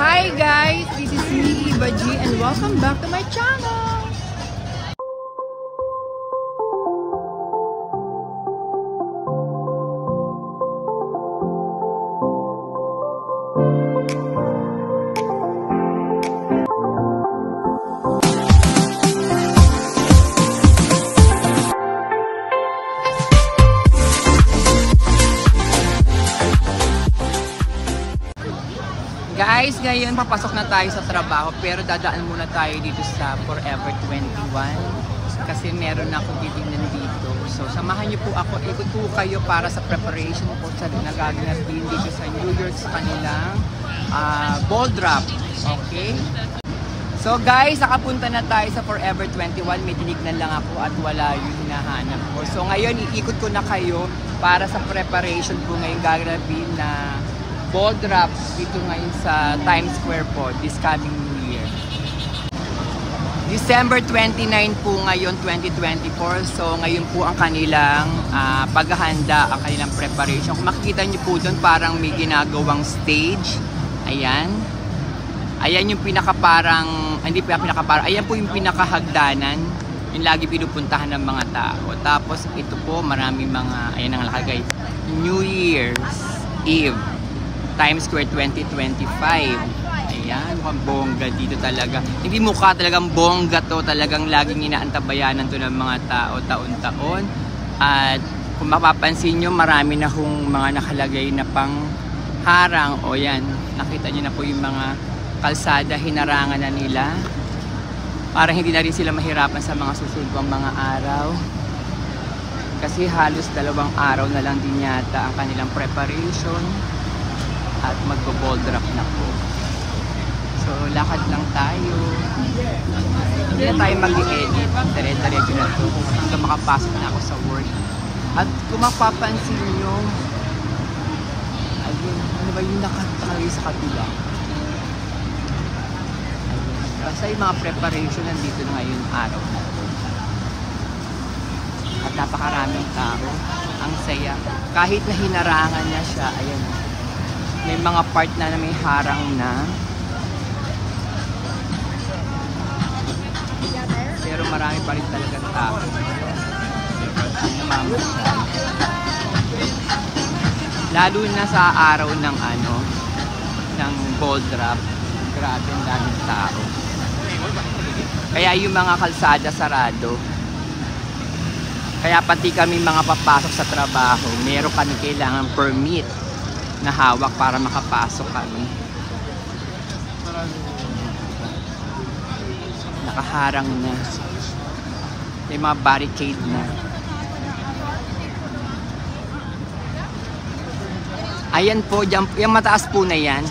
Hi guys, this is me, Iba G, and welcome back to my channel. Guys, ngayon papasok na tayo sa trabaho pero dadaan muna tayo dito sa Forever 21 kasi meron na akong titignan dito. So samahan niyo po ako, ikot po kayo para sa preparation po sa nagaganap din dito sa New York sa kanilang ball drop. Okay? So guys, nakapunta na tayo sa Forever 21. May tinignan lang ako at wala yung hinahanap ko. So ngayon, iikot ko na kayo para sa preparation po ngayong gaganapin na ball drop dito ngayon sa Times Square po this coming New Year. December 29 po ngayon, 2024. So ngayon po ang kanilang paghahanda, ang kanilang preparation. Kung makikita niyo po doon, parang may ginagawang stage. Ayan. Ayan yung pinakaparang, hindi pa pinakaparang, ayan po yung pinakahagdanan. Yung lagi pinupuntahan ng mga tao. Tapos ito po, maraming mga, ayan ang nakagay, New Year's Eve. Times Square 2025. Ayan, mukhang bongga dito talaga. Hindi mukha talagang bongga to. Talagang laging inaantabayanan to ng mga tao taon-taon. At kung mapapansin nyo, marami na hong mga nakalagay na pang harang. O yan, nakita nyo na po yung mga kalsada, hinarangan na nila. Para hindi na rin sila mahirapan sa mga susunod pang mga araw. Kasi halos 2 araw na lang din yata ang kanilang preparation. At magbo-ball drop na po. So, lakad lang tayo. Hindi na tayo mag-i-edit. Dire-diretso na to. Hanggang makapasok na ako sa work. At kung mapapansin nyo, ayun, ano ba yung nakatalagay sa kabila? Ayun. Basta yung mga preparation nandito na ngayon araw na to. At napakaraming tao. Ang saya. Kahit na hinarangan na siya, ayun. May mga part na may harang na. Pero marami pa rin talagang tao. Namamasyal. Lalo na sa araw ng ng ball drop. Grabe ang daming tao. Kaya yung mga kalsada sarado. Kaya pati kami mga papasok sa trabaho, meron kami kailangan permit na hawak para makapasok kami. Nakaharang na. May mga barricade na. Ayan po, dyan, yung mataas po na yan.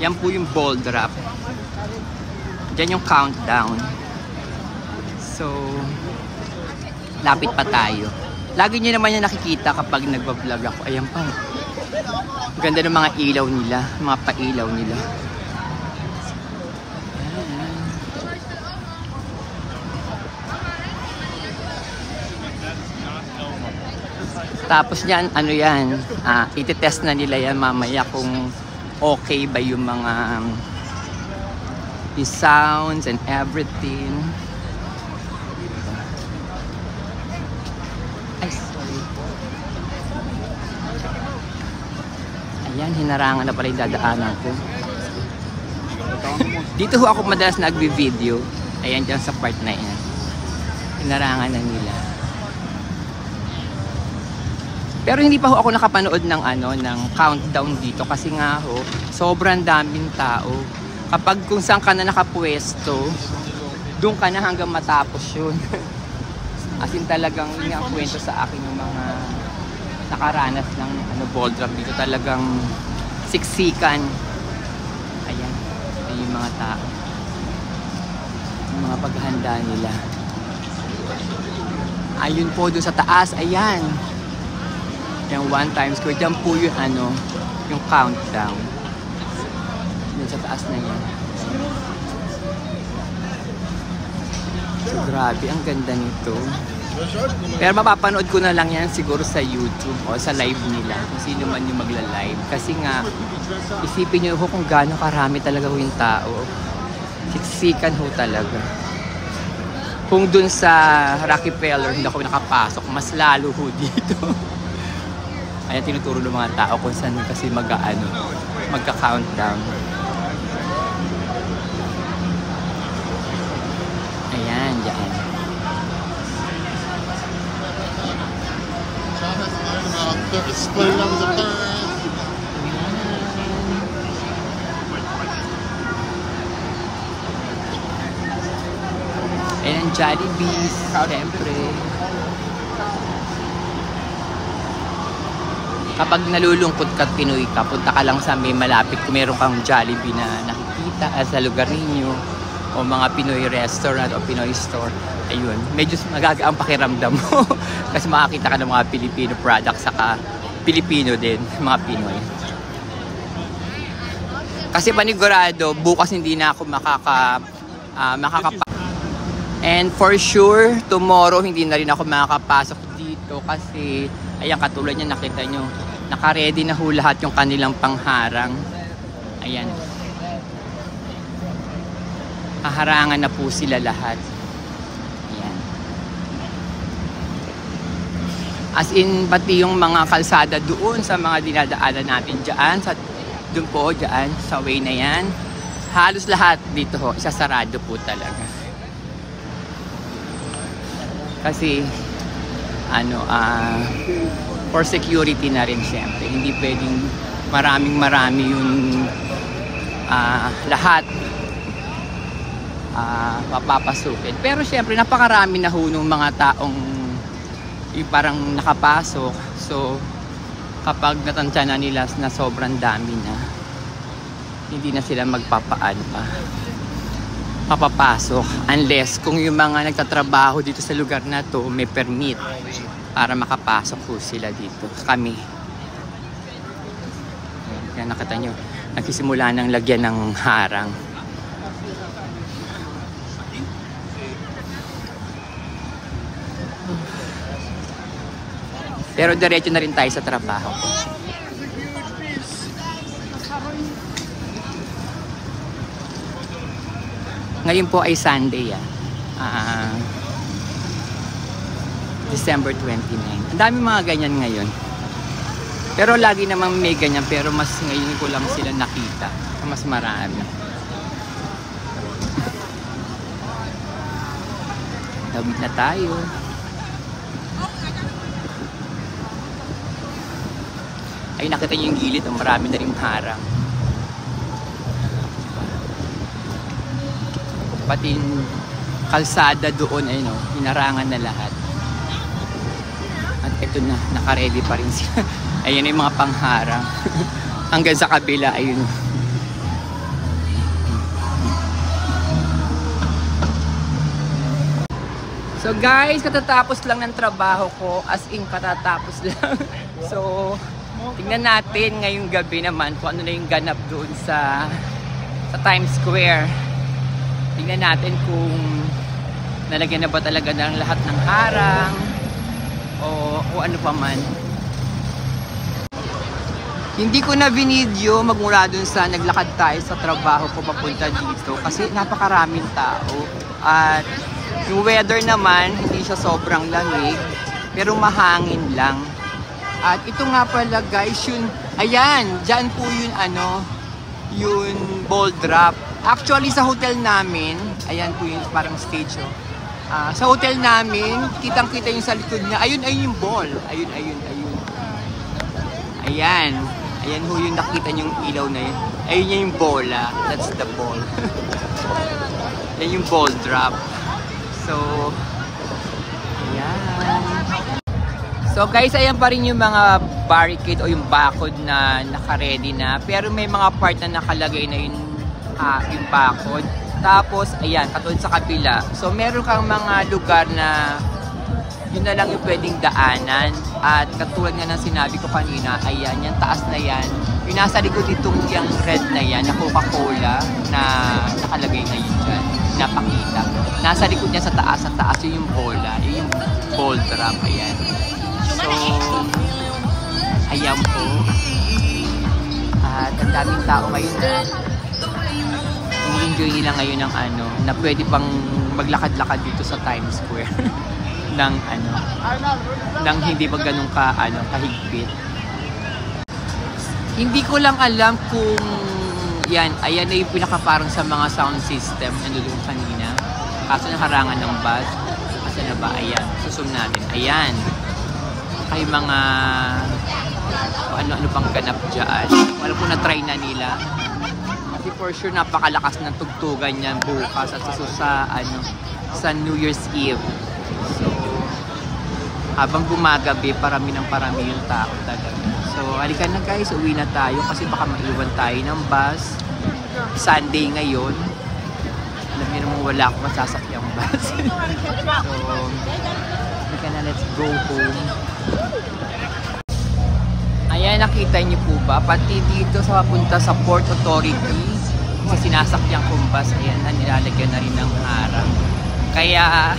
Yan po yung ball drop. Dyan yung countdown. So, lapit pa tayo. Lagi nyo naman yung nakikita kapag nagbablog ako. Ayan pa. Ganda ng mga ilaw nila, mga pailaw nila. Tapos yan, ano yan, iti-test na nila yan mamaya kung okay ba yung mga the sounds and everything. Ayan, hinarangan na pala yung dadaanan ko. Dito ho ako madalas nagbi-video. Ayan, dyan sa part na yan. Hinarangan na nila. Pero hindi pa ho ako nakapanood ng ng countdown dito kasi nga ho, sobrang daming tao. Kapag kung saan ka na nakapwesto, doon ka na hanggang matapos yun. As in talagang yun ang kwento sa akin ng mga nakaranas ng ball drop dito, talagang siksikan. Ayan, ayan yung mga tao, yung mga paghahanda nila. Ayun po doon sa taas, ayan yung one Times Square, dyan po yung yung countdown doon sa taas na yan. So, grabe, ang ganda nito. Pero mapapanood ko na lang yan siguro sa YouTube o sa live nila kung sino man yung magla-live. Kasi nga, isipin nyo ho kung gaano karami talaga ho yung tao. Siksikan ho talaga. Kung dun sa Rockefeller hindi ako nakapasok, mas lalo ho dito. Kaya tinuturo ng mga tao kung saan kasi magka-countdown. Ayan, dyan. Ayan ang Jollibee, siyempre. Kapag nalulungkot ka at Pinoy ka, punta ka lang sa may malapit kung meron kang Jollibee na nakikita sa lugar ninyo o mga Pinoy restaurant o Pinoy store. Ayun, medyo magagaang pakiramdam mo kasi makakita ka ng mga Filipino products saka Pilipino din, mga Pinoy. Kasi panigurado, bukas hindi na ako and for sure, tomorrow hindi na rin ako makakapasok dito kasi ayan, katulad niya nakita nyo, naka-ready na ho lahat yung kanilang pangharang. Ayan. Haharangan na po sila lahat. Ayan. As in, pati yung mga kalsada doon sa mga dinadaanan natin dyan, doon po, dyan, sa way na yan. Halos lahat dito ho, isasarado po talaga. Kasi, for security na rin siyempre. Hindi pwedeng marami yung lahat papapasukin. Pero siyempre napakarami na ho ng mga taong yung parang nakapasok. So kapag natantya na nila na sobrang dami na, hindi na sila papapasok unless kung yung mga nagtatrabaho dito sa lugar na to may permit para makapasok po sila dito. Kami. Yan, nakita nyo. Nagsisimula ng lagyan ng harang. Pero diretso na rin tayo sa trabaho ko. Ngayon po ay Sunday, December 29. Ang dami mga ganyan ngayon. Pero lagi namang may ganyan, pero mas ngayon ko lang sila nakita. Mas marami. Tawid na tayo. Ay, nakita niyo yung gilid, marami na rin harang. Pati kalsada doon ay hinarangan na lahat. At ito na, naka-ready pa rin sila. Ayan yung mga pangharang. Hanggang sa kabila, ayun. So guys, katatapos lang ng trabaho ko. As in, katatapos lang. So, tingnan natin ngayong gabi naman kung ano na yung ganap doon sa Times Square. Tingnan natin kung nalagyan na ba talaga ng lahat ng harang o ano pa man. Hindi ko na binidyo magmula dun sa naglakad tayo sa trabaho ko papunta dito kasi napakaraming tao. At yung weather naman, hindi siya sobrang lamig pero mahangin lang. At ito nga pala guys, yun, ayan, dyan po yun ball drop. Actually sa hotel namin, ayan po yung parang stage. Sa hotel namin, kitang-kita yung sa likod niya. Ayun yung ball. Ayun. Ayan ho yung nakita niyong ilaw na yun. Ayun yung bola. That's the ball. Yan yung ball drop. So, ayan. So guys, ayan pa rin yung mga barricade o yung bakod na naka-ready na. Pero may mga part na nakalagay na yung bakod. Tapos, ayan, katulad sa kabila. So, meron kang mga lugar na yun na lang yung pwedeng daanan. At katulad nga ng sinabi ko kanina, ayan, yung taas na yan. Yung nasa likod itong yung red na yan, na Coca-Cola, na nakalagay na yun dyan. Napakita. Nasa likod niya sa taas, yun yung bola. Yun yung ball drop. Ayan. So, ayan po. At ang daming tao ngayon na enjoy nila ngayon ng ano, na pwede pang maglakad-lakad dito sa Times Square ng ano, ng hindi pa ganun kahigpit. Hindi ko lang alam kung ayan na yung pinaka parang sa mga sound system na doon kanina. Kaso naharangan ng bus. Kasi na ba? Ayan. Susum natin. Ayan. Kay mga ano-ano pang ganap dyan. Wala po na-try na nila. Kasi for sure napakalakas ng tugtugan niyan bukas at sa New Year's Eve. So, habang gumagabi, parami yung tao talaga. So, halika na guys, uwi na tayo kasi baka maiwan tayo ng bus. Sunday ngayon. Alam niyo naman wala akong masasakyang bus. So, halika na, let's go home. Ayan, nakita niyo po ba? Pati dito sa papunta sa Port Authority, sa sinasakyang kong bus, ayan na, nilalagyan na rin ng harang. Kaya,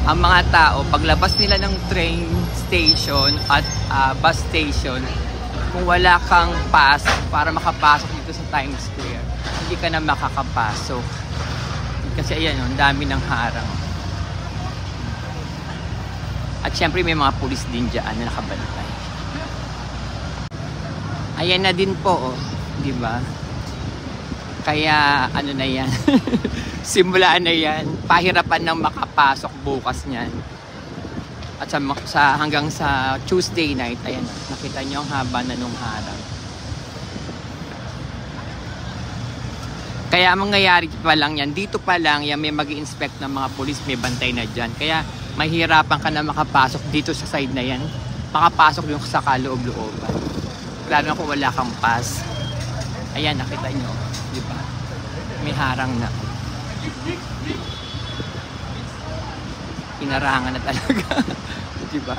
ang mga tao, paglabas nila ng train station at bus station, kung wala kang pass para makapasok dito sa Times Square, hindi ka na makakapasok. Kasi ayan, ang dami ng harang. At syempre may mga pulis din dyan na nakabantay. Ayan na din po, di ba? Kaya ano na yan, simulaan na yan, pahirapan ng makapasok bukas niyan. At hanggang sa Tuesday night, ayan, nakita niyo ang haba na nung harang. Kaya mangyayari pa lang yan, dito pa lang yan, may mag-i-inspect ng mga pulis, may bantay na dyan. Kaya mahirapan ka na makapasok dito sa side na yan, makapasok yung sa kaloob-looban. Lalo na kung wala kang pass. Ayan, nakita nyo, di ba? May harang na. Inarangan na talaga. Di ba?